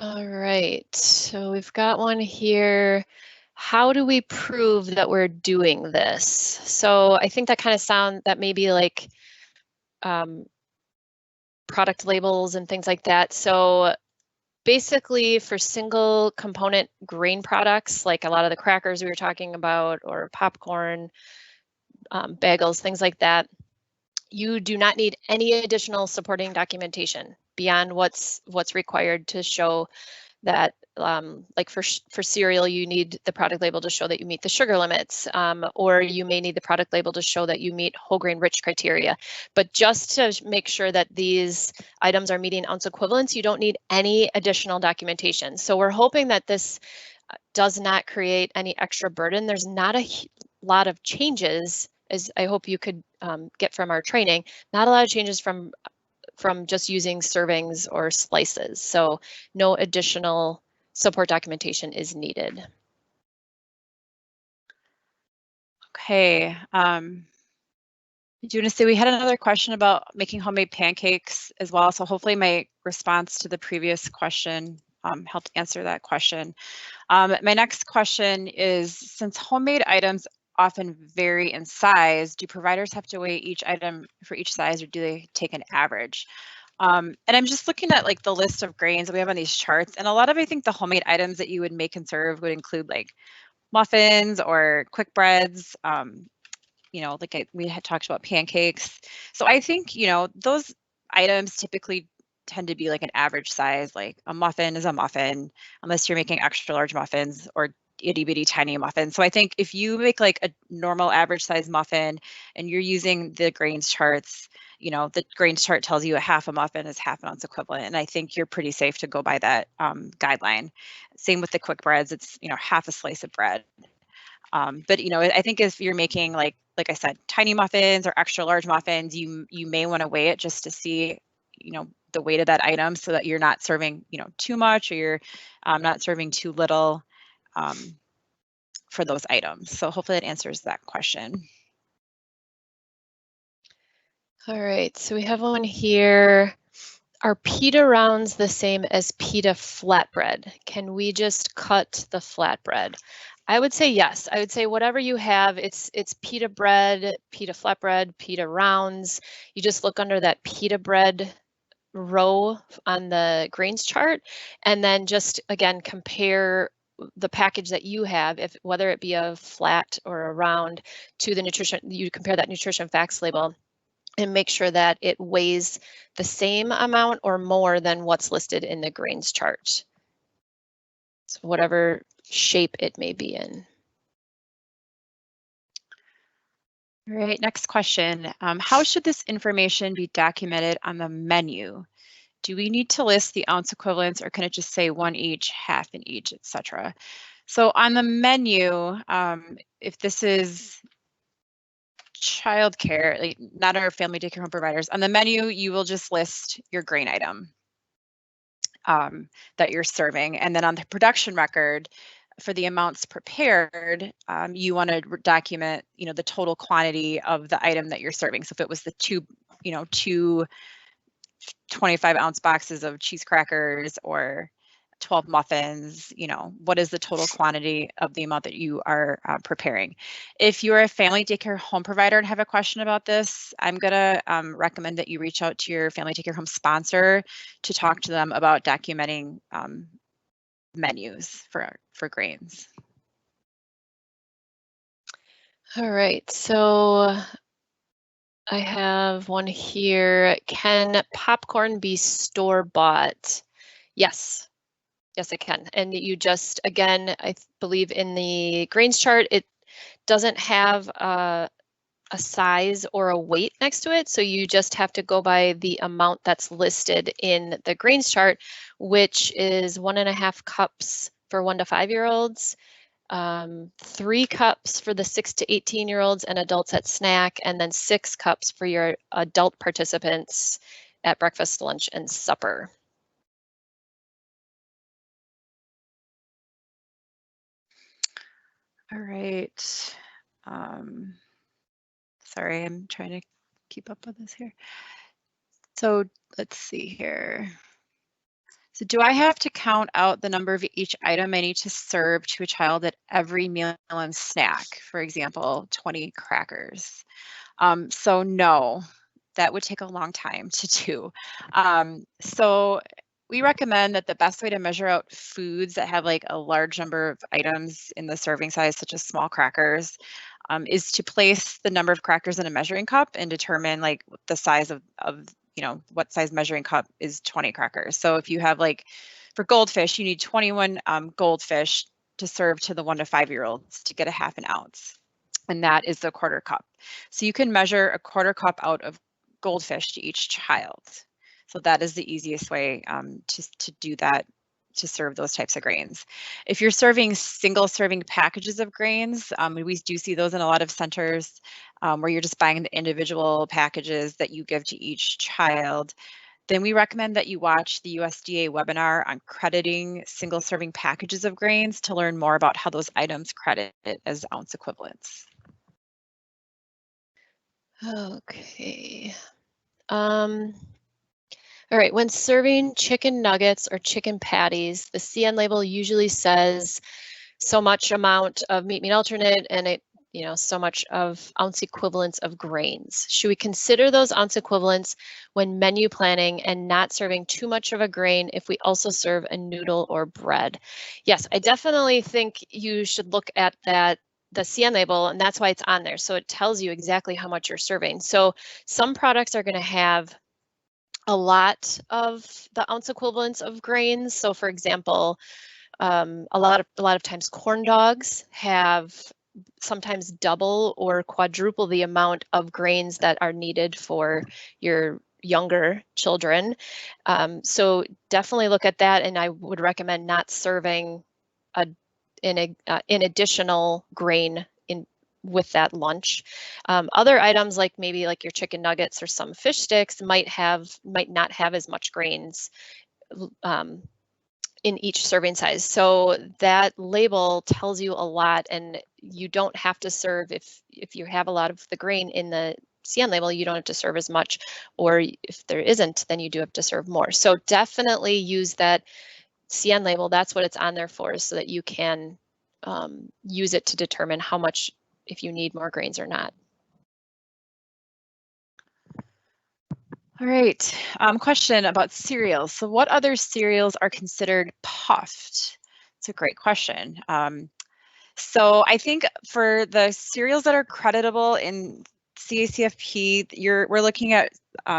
B: All right, so we've got one here. How do we prove that we're doing this? So I think that kind of that may be like product labels and things like that. So basically for single component grain products, like a lot of the crackers we were talking about, or popcorn, bagels, things like that, you do not need any additional supporting documentation beyond what's required to show that, like for cereal, you need the product label to show that you meet the sugar limits, or you may need the product label to show that you meet whole grain rich criteria. But just to make sure that these items are meeting ounce equivalents, you don't need any additional documentation. So we're hoping that this does not create any extra burden. There's not a lot of changes, as I hope you could get from our training, not a lot of changes from just using servings or slices. So no additional support documentation is needed.
A: Okay. Do you want to say we had another question about making homemade pancakes as well? So hopefully my response to the previous question helped answer that question. My next question is, since homemade items often vary in size, do providers have to weigh each item for each size, or do they take an average? And I'm just looking at like the list of grains that we have on these charts, and a lot of I think the homemade items that you would make and serve would include like muffins or quick breads. We had talked about pancakes. So I think, those items typically tend to be like an average size, like a muffin is a muffin, unless you're making extra large muffins or itty bitty tiny muffins. So I think if you make like a normal average size muffin and you're using the grains charts, the grains chart tells you a half a muffin is half an ounce equivalent. And I think you're pretty safe to go by that guideline. Same with the quick breads, it's, half a slice of bread. But I think if you're making like I said, tiny muffins or extra large muffins, you may want to weigh it just to see, the weight of that item, so that you're not serving, too much, or you're not serving too little for those items. So hopefully that answers that question.
B: All right, so we have one here. Are pita rounds the same as pita flatbread? Can we just cut the flatbread? I would say yes. I would say whatever you have, it's pita bread, pita flatbread, pita rounds. You just look under that pita bread row on the grains chart, and then just again compare the package that you have, if whether it be a flat or a round, to the nutrition. You compare that nutrition facts label and make sure that it weighs the same amount or more than what's listed in the grains chart. So whatever shape it may be in.
A: All right, next question. How should this information be documented on the menu? Do we need to list the ounce equivalents, or can it just say 1 each, half in each, etc.? So on the menu, if this is childcare, like not our family daycare home providers, on the menu, you will just list your grain item that you're serving. And then on the production record, for the amounts prepared, you want to document, the total quantity of the item that you're serving. So if it was the two 25-ounce boxes of cheese crackers or 12 muffins, what is the total quantity of the amount that you are preparing? If you're a family daycare home provider and have a question about this, I'm going to recommend that you reach out to your family daycare home sponsor to talk to them about documenting menus for grains.
B: All right, so I have one here. Can popcorn be store-bought? Yes. Yes, it can. And you just, again, I believe in the grains chart, it doesn't have a size or a weight next to it. So you just have to go by the amount that's listed in the grains chart, which is 1.5 cups for 1 to 5-year-olds, 3 cups for the 6 to 18-year-olds and adults at snack, and then 6 cups for your adult participants at breakfast, lunch, and supper.
A: All right. Sorry, I'm trying to keep up with this here. So let's see here. So do I have to count out the number of each item I need to serve to a child at every meal and snack? For example, 20 crackers. So no, that would take a long time to do. So we recommend that the best way to measure out foods that have like a large number of items in the serving size, such as small crackers, is to place the number of crackers in a measuring cup and determine like the size of what size measuring cup is 20 crackers. So if you have like for goldfish, you need 21 goldfish to serve to the 1 to 5-year-olds to get a half an ounce. And that is the 1/4 cup. So you can measure a 1/4 cup out of goldfish to each child. So that is the easiest way to do that, to serve those types of grains. If you're serving single serving packages of grains, we do see those in a lot of centers where you're just buying the individual packages that you give to each child, then we recommend that you watch the USDA webinar on crediting single serving packages of grains to learn more about how those items credit as ounce equivalents.
B: Okay. All right, when serving chicken nuggets or chicken patties, the CN label usually says so much amount of meat alternate and so much of ounce equivalents of grains. Should we consider those ounce equivalents when menu planning and not serving too much of a grain if we also serve a noodle or bread? Yes, I definitely think you should look at that, the CN label, and that's why it's on there. So it tells you exactly how much you're serving. So some products are going to have a lot of the ounce equivalents of grains. So for example, a lot of times corn dogs have sometimes double or quadruple the amount of grains that are needed for your younger children. So definitely look at that, and I would recommend not serving an additional grain with that lunch. Other items like maybe like your chicken nuggets or some fish sticks might not have as much grains in each serving size. So that label tells you a lot, and you don't have to serve, if you have a lot of the grain in the CN label, you don't have to serve as much, or if there isn't, then you do have to serve more. So definitely use that CN label. That's what it's on there for, so that you can use it to determine how much, if you need more grains or not.
A: All right, question about cereals. So what other cereals are considered puffed? It's a great question. So I think for the cereals that are creditable in CACFP, we're looking at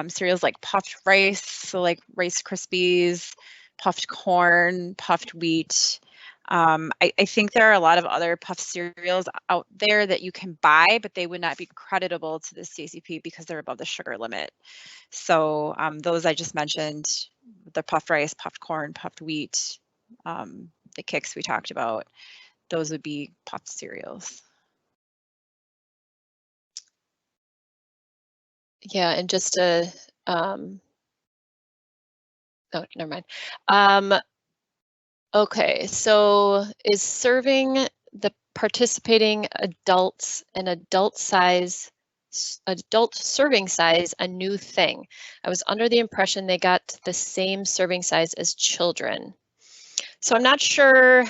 A: cereals like puffed rice, so like Rice Krispies, puffed corn, puffed wheat. I think there are a lot of other puffed cereals out there that you can buy, but they would not be creditable to the CACP because they're above the sugar limit. So those I just mentioned the puffed rice, puffed corn, puffed wheat, the Kix we talked about, those would be puffed cereals.
B: Yeah, and just to, oh, never mind. Okay, so is serving the participating adults an adult serving size a new thing? I was under the impression they got the same serving size as children. So I'm not sure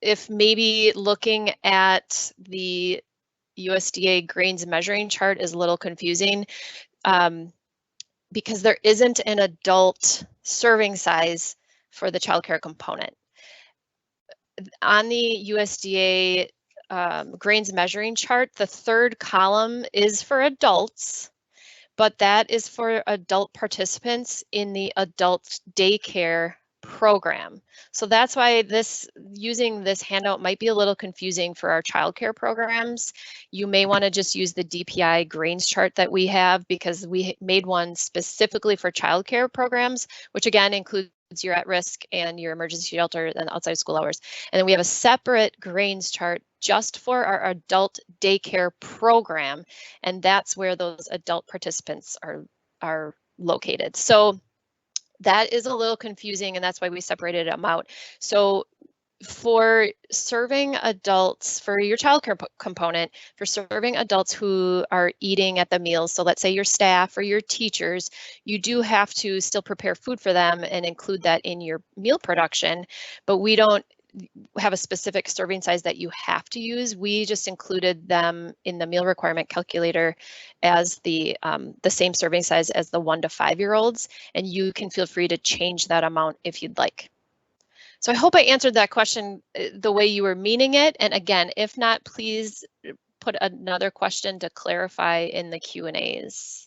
B: if maybe looking at the USDA grains measuring chart is a little confusing. Because there isn't an adult serving size for the childcare component. On the USDA grains measuring chart, the third column is for adults, but that is for adult participants in the adult daycare program. So that's why using this handout might be a little confusing for our childcare programs. You may want to just use the DPI grains chart that we have, because we made one specifically for childcare programs, which again includes your at-risk and your emergency shelter and outside school hours. And then we have a separate grains chart just for our adult daycare program, and that's where those adult participants are located. So that is a little confusing, and that's why we separated them out. So for serving adults, for your childcare component, for serving adults who are eating at the meals, so let's say your staff or your teachers, you do have to still prepare food for them and include that in your meal production, but we don't have a specific serving size that you have to use. We just included them in the meal requirement calculator as the same serving size as the 1 to 5 year olds, and you can feel free to change that amount if you'd like. So I hope I answered that question the way you were meaning it. And again, if not, please put another question to clarify in the Q&As.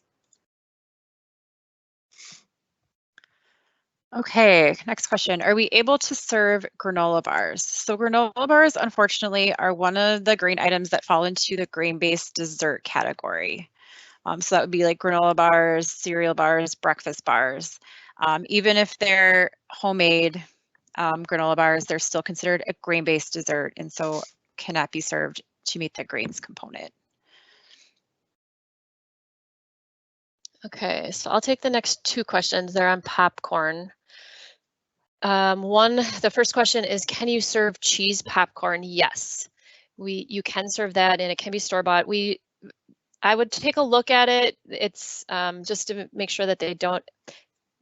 A: Okay, next question. Are we able to serve granola bars? So granola bars, unfortunately, are one of the grain items that fall into the grain-based dessert category. So that would be like granola bars, cereal bars, breakfast bars. Even if they're homemade granola bars, they're still considered a grain-based dessert, and so cannot be served to meet the grains component.
B: Okay, so I'll take the next two questions. They're on popcorn. The first question is, can you serve cheese popcorn? Yes, you can serve that, and it can be store-bought. I would take a look at it. It's just to make sure that they don't,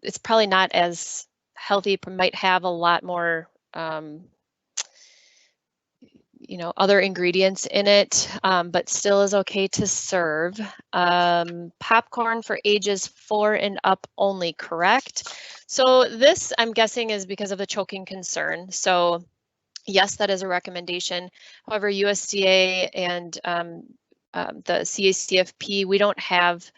B: it's probably not as healthy, might have a lot more other ingredients in it, but still is okay to serve. Popcorn for ages 4 and up only, correct? So this, I'm guessing, is because of the choking concern. So yes, that is a recommendation. However, USDA and the CACFP, we don't have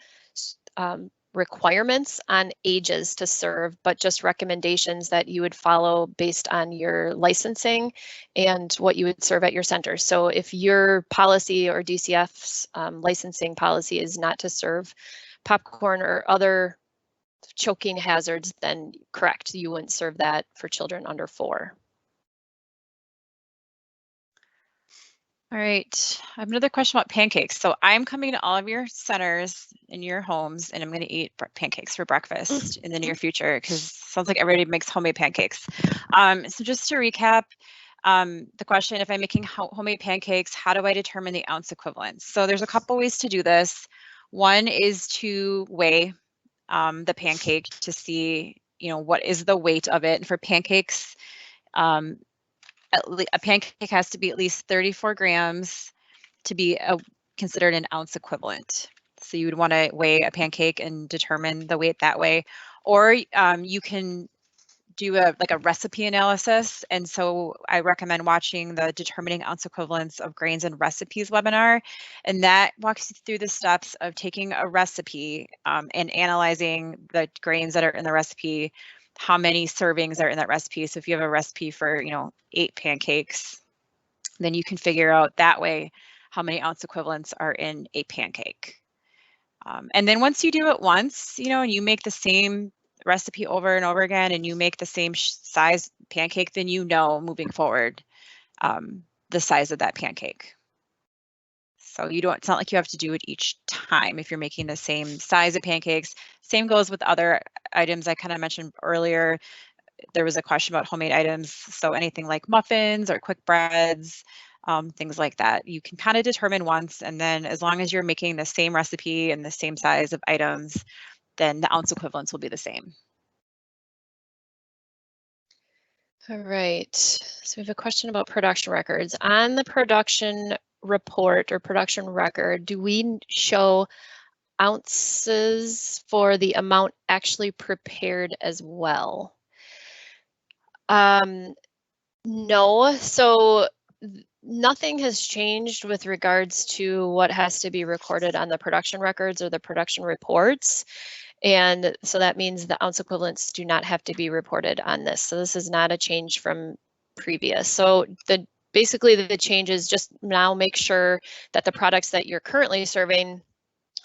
B: requirements on ages to serve, but just recommendations that you would follow based on your licensing and what you would serve at your center. So if your policy or DCF's licensing policy is not to serve popcorn or other choking hazards, then correct, you wouldn't serve that for children under 4.
A: All right, I have another question about pancakes. So I'm coming to all of your centers in your homes, and I'm going to eat pancakes for breakfast in the near future, because it sounds like everybody makes homemade pancakes. So just to recap, the question, if I'm making homemade pancakes, how do I determine the ounce equivalents? So there's a couple ways to do this. One is to weigh the pancake to see, what is the weight of it. And for pancakes, a pancake has to be at least 34 grams to be considered an ounce equivalent. So you would want to weigh a pancake and determine the weight that way. Or you can do a recipe analysis. And so I recommend watching the Determining Ounce Equivalents of Grains and Recipes webinar. And that walks you through the steps of taking a recipe and analyzing the grains that are in the recipe, how many servings are in that recipe. So if you have a recipe for, 8 pancakes, then you can figure out that way how many ounce equivalents are in a pancake. And then once you do it once, and you make the same recipe over and over again, and you make the same size pancake, then moving forward the size of that pancake. So it's not like you have to do it each time if you're making the same size of pancakes. Same goes with other items I kind of mentioned earlier. There was a question about homemade items. So anything like muffins or quick breads, things like that. You can kind of determine once, and then as long as you're making the same recipe and the same size of items, then the ounce equivalents will be the same.
B: All right, so we have a question about production records. On the production report or production record, do we show ounces for the amount actually prepared as well? No, so nothing has changed with regards to what has to be recorded on the production records or the production reports. And so that means the ounce equivalents do not have to be reported on this. So this is not a change from previous. So basically the change is just now make sure that the products that you're currently serving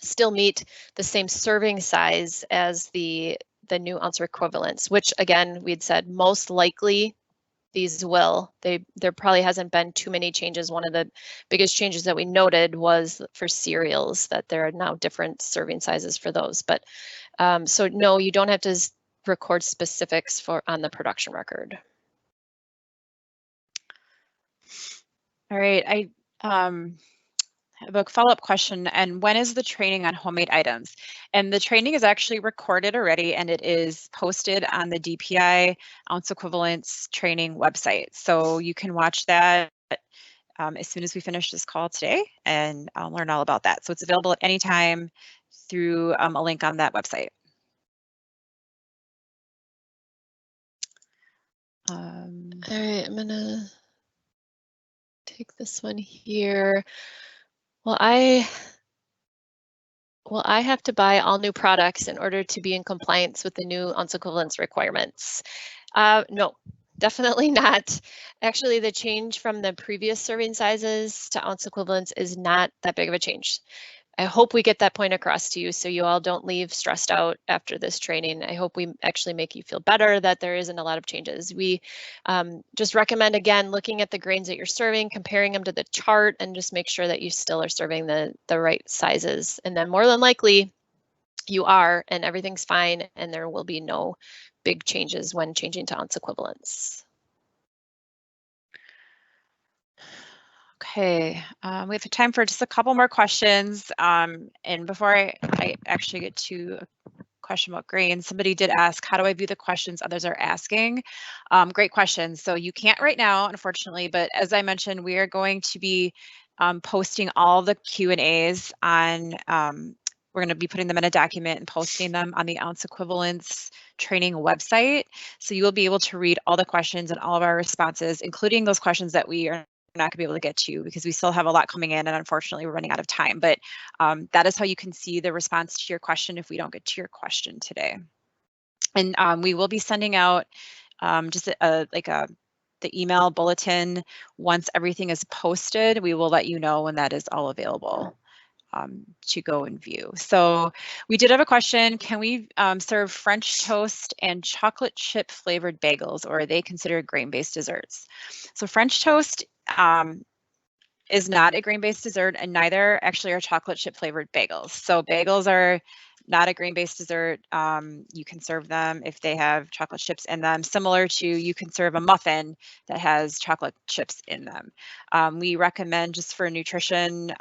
B: still meet the same serving size as the new ounce equivalents, which again, we'd said most likely these will. There probably hasn't been too many changes. One of the biggest changes that we noted was for cereals, that there are now different serving sizes for those. But so no, you don't have to record specifics on the production record.
A: All right, I have a follow-up question. And when is the training on homemade items? And the training is actually recorded already, and it is posted on the DPI ounce equivalents training website. So you can watch that as soon as we finish this call today, and I'll learn all about that. So it's available at any time through a link on that website.
B: All right, I'm gonna take this one here. Well, I have to buy all new products in order to be in compliance with the new ounce equivalence requirements. No, definitely not. Actually, the change from the previous serving sizes to ounce equivalents is not that big of a change. I hope we get that point across to you so you all don't leave stressed out after this training. I hope we actually make you feel better that there isn't a lot of changes. We just recommend, again, looking at the grains that you're serving, comparing them to the chart, and just make sure that you still are serving the right sizes. And then more than likely, you are, and everything's fine, and there will be no big changes when changing to ounce equivalents.
A: Okay, we have time for just a couple more questions. And before I actually get to a question about grains, somebody did ask, how do I view the questions others are asking? Great question. So you can't right now, unfortunately, but as I mentioned, we are going to be posting all the Q&As on, we're going to be putting them in a document and posting them on the ounce equivalents training website. So you will be able to read all the questions and all of our responses, including those questions that we are not going to be able to get to because we still have a lot coming in, and unfortunately we're running out of time. But that is how you can see the response to your question if we don't get to your question today. And we will be sending out just the email bulletin once everything is posted. We will let you know when that is all available to go and view. So we did have a question. Can we serve French toast and chocolate chip flavored bagels, or are they considered grain-based desserts? So French toast is not a grain-based dessert, and neither actually are chocolate chip flavored bagels. So bagels are not a grain-based dessert. You can serve them if they have chocolate chips in them, similar to you can serve a muffin that has chocolate chips in them. We recommend, just for nutrition,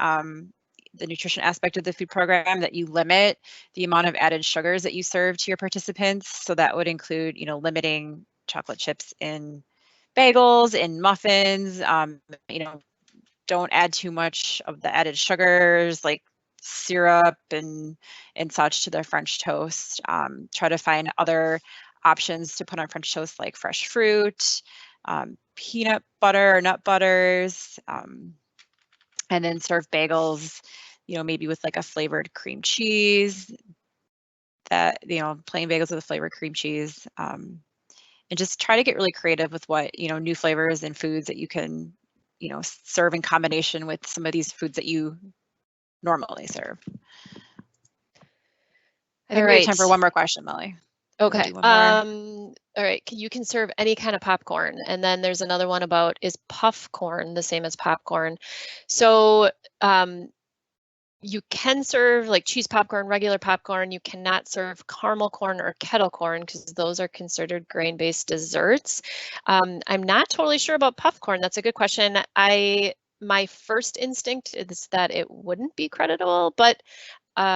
A: the nutrition aspect of the food program, that you limit the amount of added sugars that you serve to your participants. So that would include, limiting chocolate chips in bagels, in muffins, don't add too much of the added sugars like syrup and such to their French toast. Try to find other options to put on French toast, like fresh fruit, peanut butter or nut butters, and then serve bagels, maybe with like a flavored cream cheese, that, plain bagels with a flavored cream cheese. And just try to get really creative with what, new flavors and foods that you can, serve in combination with some of these foods that you normally serve. I think we have time for one more question, Molly.
B: Okay.
A: Do one more.
B: All right. You can serve any kind of popcorn. And then there's another one about, is puff corn the same as popcorn? So you can serve like cheese popcorn, regular popcorn. You cannot serve caramel corn or kettle corn because those are considered grain-based desserts. I'm not totally sure about puff corn. That's a good question. My first instinct is that it wouldn't be creditable, but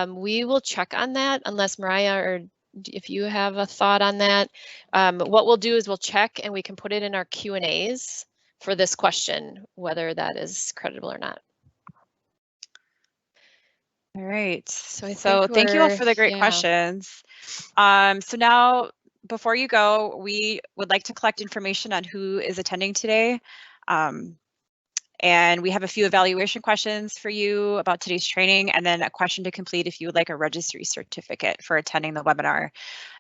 B: we will check on that unless Mariah or if you have a thought on that. What we'll do is we'll check and we can put it in our Q&As for this question, whether that is creditable or not.
A: All right.
B: So
A: thank you all for the great questions. So now, before you go, we would like to collect information on who is attending today. And we have a few evaluation questions for you about today's training, and then a question to complete if you would like a registry certificate for attending the webinar.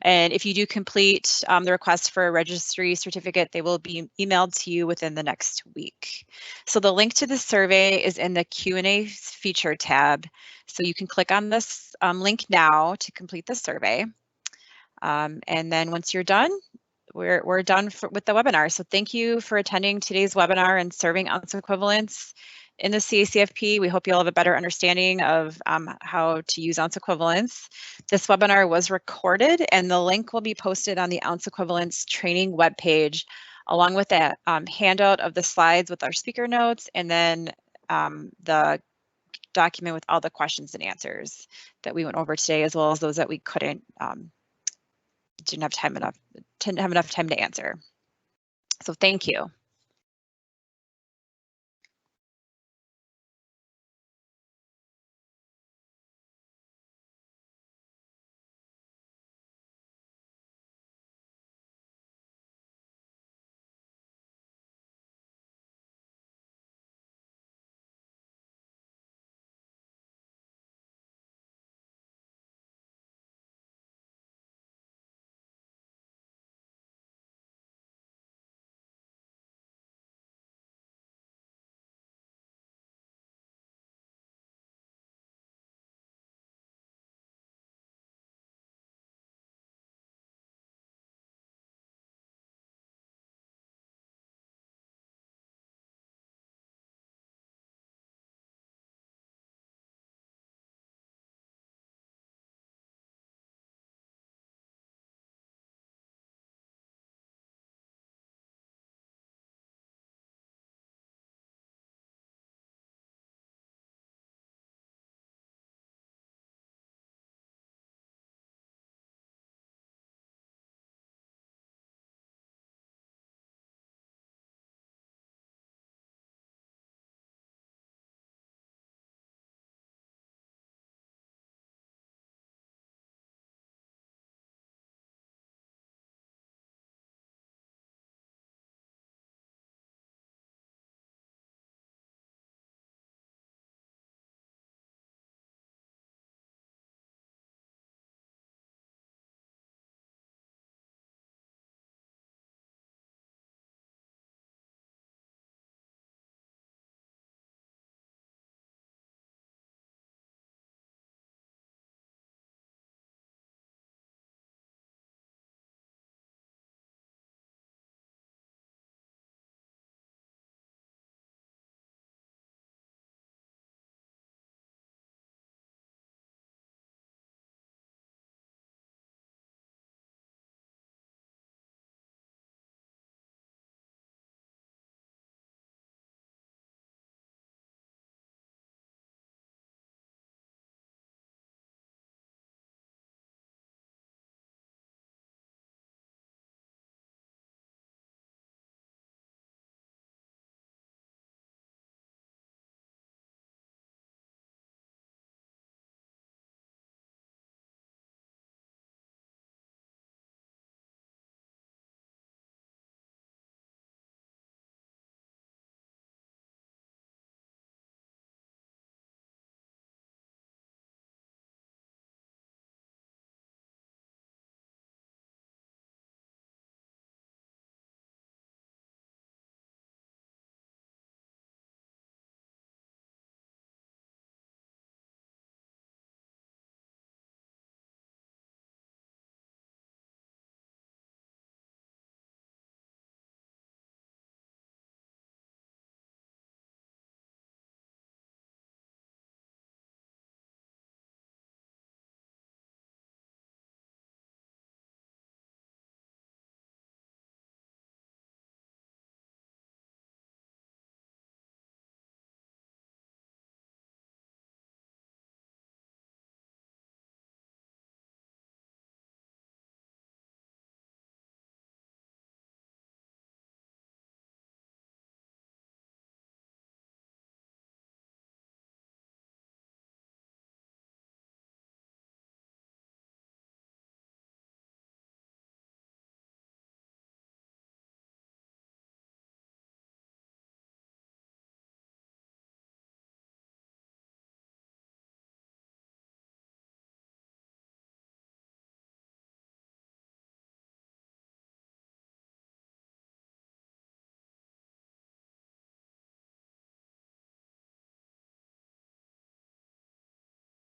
A: And if you do complete the request for a registry certificate, they will be emailed to you within the next week. So the link to the survey is in the Q&A feature tab. So you can click on this link now to complete the survey. And then once you're done, we're done with the webinar. So thank you for attending today's webinar and serving ounce equivalents in the CACFP. We hope you'll have a better understanding of how to use ounce equivalents. This webinar was recorded and the link will be posted on the ounce equivalents training webpage, along with a handout of the slides with our speaker notes, and then the document with all the questions and answers that we went over today, as well as those that we didn't have enough time to answer. So thank you.